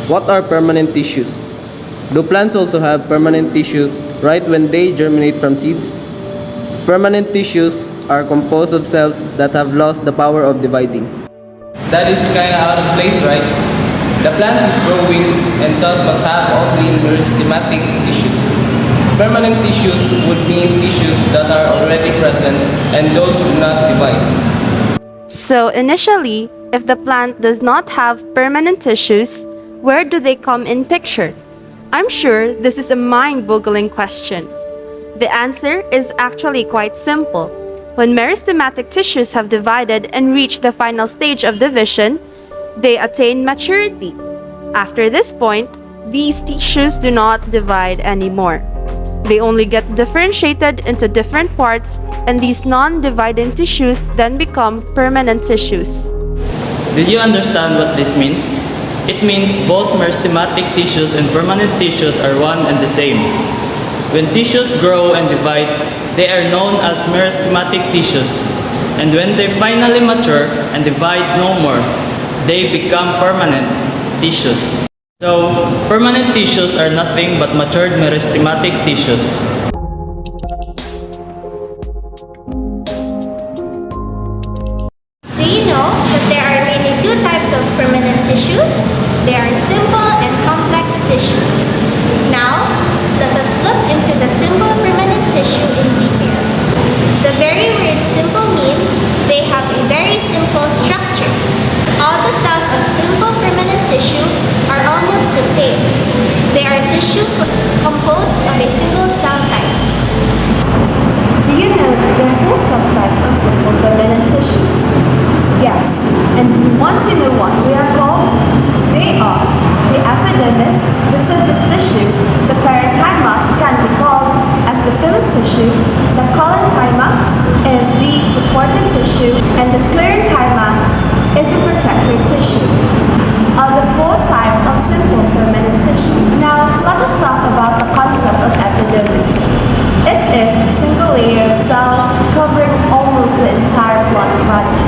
What are permanent tissues? Do plants also have permanent tissues right when they germinate from seeds? Permanent tissues are composed of cells that have lost the power of dividing. That is kinda out of place, right? The plant is growing and thus must have only meristematic tissues. Permanent tissues would mean tissues that are already present and those do not divide. So initially, if the plant does not have permanent tissues, where do they come in picture? I'm sure this is a mind-boggling question. The answer is actually quite simple. When meristematic tissues have divided and reached the final stage of division, they attain maturity. After this point, these tissues do not divide anymore. They only get differentiated into different parts, and these non-dividing tissues then become permanent tissues. Did you understand what this means? It means both meristematic tissues and permanent tissues are one and the same. When tissues grow and divide, they are known as meristematic tissues. And when they finally mature and divide no more, they become permanent tissues. So, permanent tissues are nothing but matured meristematic tissues. Do you know that there are really two types of permanent tissues? They are simple and complex tissues. Now, let us look into the simple permanent tissue in detail. The very word simple means they have a very simple structure. All the cells of simple permanent tissue are almost the same. They are tissue composed of a single cell type. Do you know that there are four subtypes of simple permanent tissues? Yes, and do you want to know what they are called? They are the epidermis, the surface tissue, the parenchyma can be called as the filler tissue, the collenchyma is the supportive tissue, and the sclerenchyma is the protector tissue. Are the four types of simple permanent tissues. Now, let us talk about the concept of epidermis. It is a single layer of cells covering almost the entire plant body.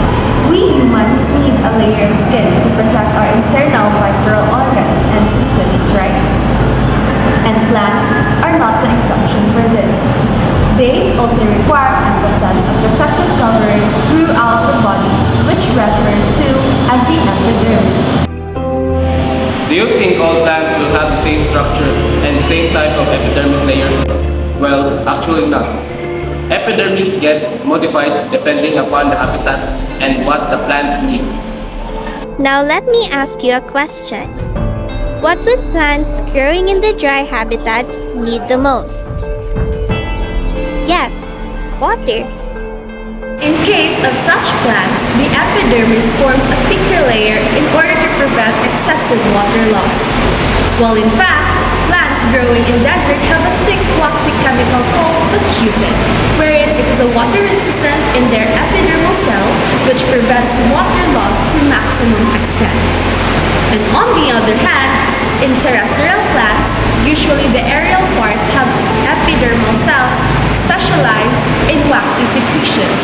We humans need a layer of skin to protect our internal visceral organs and systems, right? And plants are not the exception for this. They also require and possess a protective covering throughout the body, which referred to as the epidermis. Do you think all plants will have the same structure and the same type of epidermis layer? Well, actually not. Epidermis get modified depending upon the habitat and what the plants need. Now let me ask you a question. What would plants growing in the dry habitat need the most? Yes, water. In case of such plants, the epidermis forms a thicker layer in order to prevent excessive water loss. While in fact, plants growing in desert have a thick waxy chemical called the cutin, wherein it is a water resistant in their epidermal cell, which prevents water loss to maximum extent. And on the other hand, in terrestrial plants, usually the aerial parts have epidermal cells specialized in waxy secretions.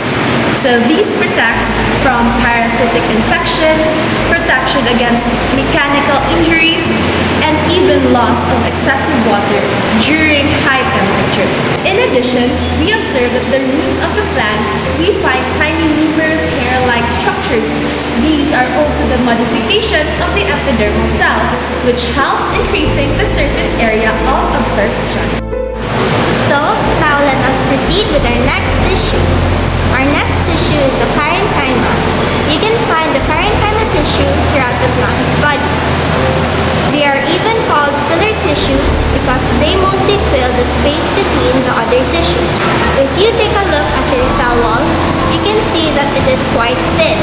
So these protects from parasitic infection, protection against mechanical injuries, and even loss of excessive water during high temperatures. In addition, we observe that the roots of the plant, we find tiny numerous hair-like structures. These are also the modification of the epidermal cells, which helps increasing the surface area of absorption. So, now let us proceed with our next tissue. Our next tissue is the parenchyma. You can find the parenchyma tissue throughout the plant's body. They are even called filler tissues because they mostly fill the space between the other tissues. If you take a look at their cell wall, you can see that it is quite thin.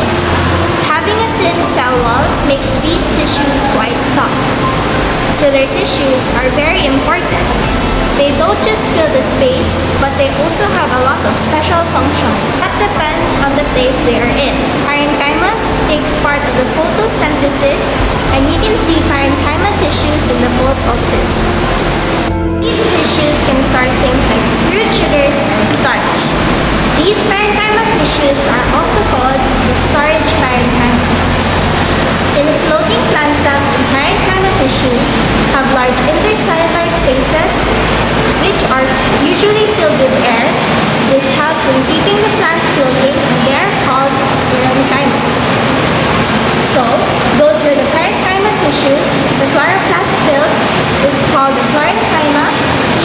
Having a thin cell wall makes these tissues quite soft. Filler tissues are very important. They don't just fill the space, but they also have a lot of special functions. That depends on the place they are in. Parenchyma takes part of the photosynthesis, and you can see parenchyma tissues in the bulk of fruits. These tissues can store things like fruit sugars and starch. These parenchyma tissues are also called the storage parenchyma. In floating plant cells and parenchyma tissue, spaces, which are usually filled with air. This helps in keeping the plants floating, and they are called parenchyma. So, those were the parenchyma tissues. The chloroplast filled is called the chlorenchyma.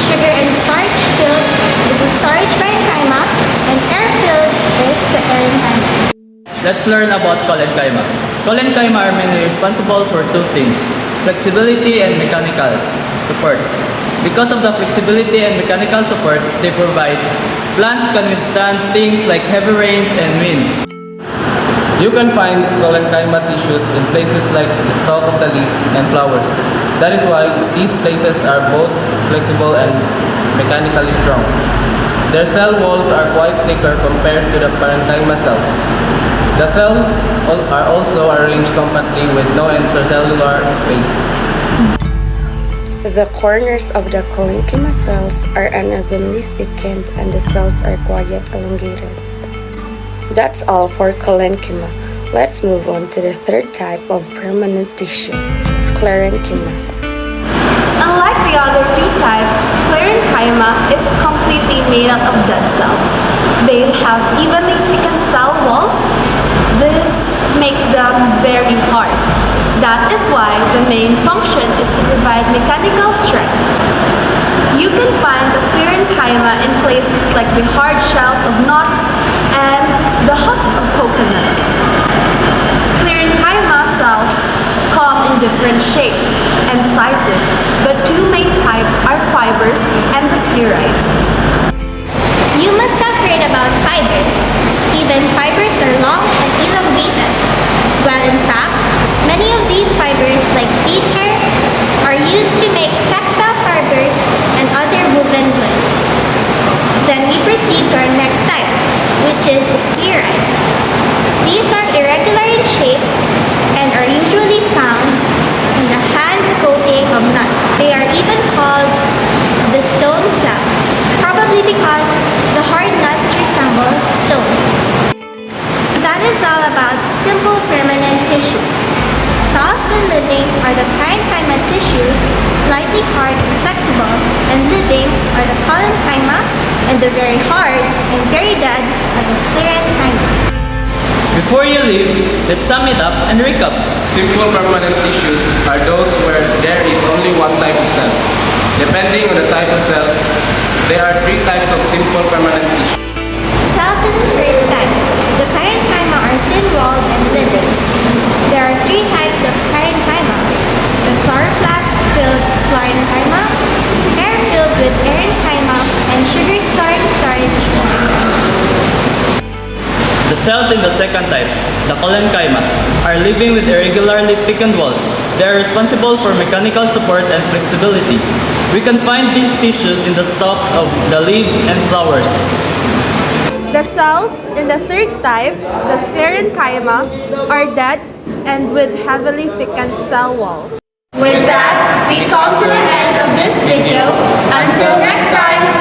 Sugar and starch filled is the starch parenchyma, and air filled is the arenchyma. Let's learn about collenchyma. Collenchyma are mainly responsible for two things: flexibility and mechanical support. Because of the flexibility and mechanical support they provide, plants can withstand things like heavy rains and winds. You can find collenchyma tissues in places like the stalk of the leaves and flowers. That is why these places are both flexible and mechanically strong. Their cell walls are quite thicker compared to the parenchyma cells. The cells are also arranged compactly with no intercellular space. The corners of the collenchyma cells are unevenly thickened and the cells are quite elongated. That's all for collenchyma. Let's move on to the third type of permanent tissue, sclerenchyma. Unlike the other two types, sclerenchyma is completely made up of dead cells. They have evenly thickened cell walls. This makes them very hard. That is why the main function is to provide mechanical strength. You can find the sclerenchyma in places like the hard shells of nuts and the husk of coconuts. Sclerenchyma cells come in different shapes and sizes, but two main types are fibers and the sclerites. You must have heard about fibers. Even fibers are long and elongated. Well, in fact, many of these fibers, like seed hairs, are used to make textile fibers and other woven goods. Then we proceed to our next type, which is the sclerites. These are irregular in shape and are usually found in the hand coating of nuts. They are even called the stone cells, probably because the hard nuts resemble stones. That is all about simple permanent tissues. Soft and living are the parenchyma tissue, slightly hard and flexible, and living are the collenchyma, and the very hard and very dead are the sclerenchyma. Before you leave, let's sum it up and recap. Simple permanent tissues are those where there is only one type of cell. Depending on the type of cells, there are three types of simple permanent tissue. Cells in the first type. The parenchyma are thin-walled and living. There are three types of parenchyma. The chloroplast-filled chlorenchyma, air-filled with arenchyma, and sugar-starch parenchyma. The cells in the second type, the collenchyma, are living with irregularly thickened walls. They are responsible for mechanical support and flexibility. We can find these tissues in the stalks of the leaves and flowers. The cells in the third type, the sclerenchyma, are dead and with heavily thickened cell walls. With that, we come to the end of this video. Until next time,